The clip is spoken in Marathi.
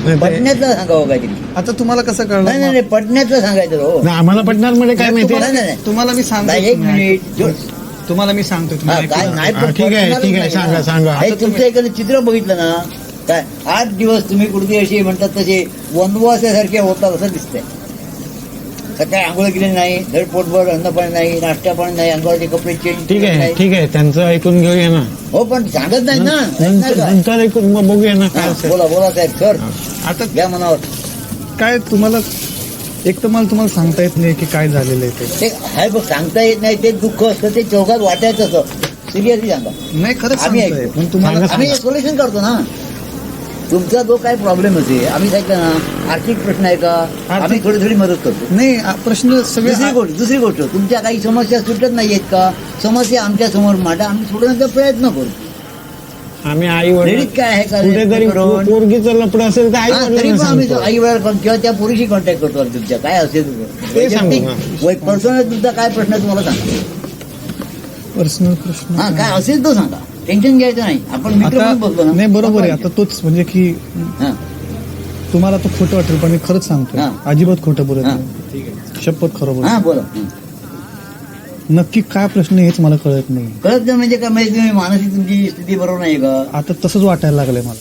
पटण्यातलं सांगावं काहीतरी. आता तुम्हाला कसं कळलं? नाही नाही पटण्यातलं सांगायचं हो. नाही, आम्हाला पटणार म्हणजे काय माहिती नाही, नाही, नाही. तुम्हाला मी सांगतो, नाही, एक मिनिट तुम्हाला मी सांगतो, हा, काय नाही पण ठीक आहे, पटणारच ठीक आहे, नाही सांगा, ना. सांगा. हे तुमचं एखादं चित्र बघितलं ना काय 8 दिवस तुम्ही कुठे असे म्हणतात तसे वनवासासारखे होतात असं दिसतंय. सकाळी आंघोळ केली नाही, धड पोटभर अन्न पण नाही, नाश्ता पण नाही, अंगावरचे कपडे चेंज ठीक आहे, नाही. ठीक आहे, त्यांचं ऐकून घेऊया ना. हो पण सांगत नाही ना. ऐकणार काय? नंतर ऐकून मग बघूया ना काय हा, असेल. बोला बोला साहेब सर आता घ्या मनावर. काय तुम्हाला एक तर मला तुम्हाला सांगता येत नाही की काय झालेलं आहे ते. ते हाय बघ सांगता येत नाही ते दुःख असतं ते चौकात वाटायचं असं. सिरियसली सांगा नाही खरंच आम्ही सांगतोय, ऐकतो. पण तुम्हाला सांगा. आम्ही सोल्युशन करतो ना. तुमचा जो काय प्रॉब्लेम असेल आम्ही सांगितलं ना आर्थिक प्रश्न आहे का आम्ही थोडी थोडी मदत करतो. नाही प्रश्न सगळे दुसरी गोष्ट तुमच्या काही समस्या सुटत नाहीयेत का समस्या आमच्या समोर मांडा आम्ही सोडवण्याचा प्रयत्न करू. आम्ही आई वडील क्रेडिट काय आहे का कुठेतरी करून? पोरगीचं लपड असेल तर आई हा, तरी वडिलांना पण आम्ही सांगतो. आई वेळा किंवा त्या पोरीशी कॉन्टॅक्ट करतो आम्ही तुमच्या काय असेल ते सांगू पर्सनल तुमचा काय प्रश्न आहे तुम्हाला सांगा. पर्सनल प्रश्न हा काय असेल तो सांगा टेन्शन घ्यायचं नाही आपण मित्र आता म्हणून बसलो ना. नाही बरोबर आहे. आता तोच म्हणजे की हा, तुम्हाला तो खोटं वाटेल पण मी खरंच सांगतोय, हा. अजिबात खोटं बोलत हा. नाही, शपथ खरं बोलत. हा बोला. नक्की काय प्रश्न आहे हेच मला कळत नाही. कळत नाही म्हणजे काय माहिती तुम्ही मानसिक तुमची स्थिती बरोबर नाही का. आता तसंच वाटायला लागलंय मला.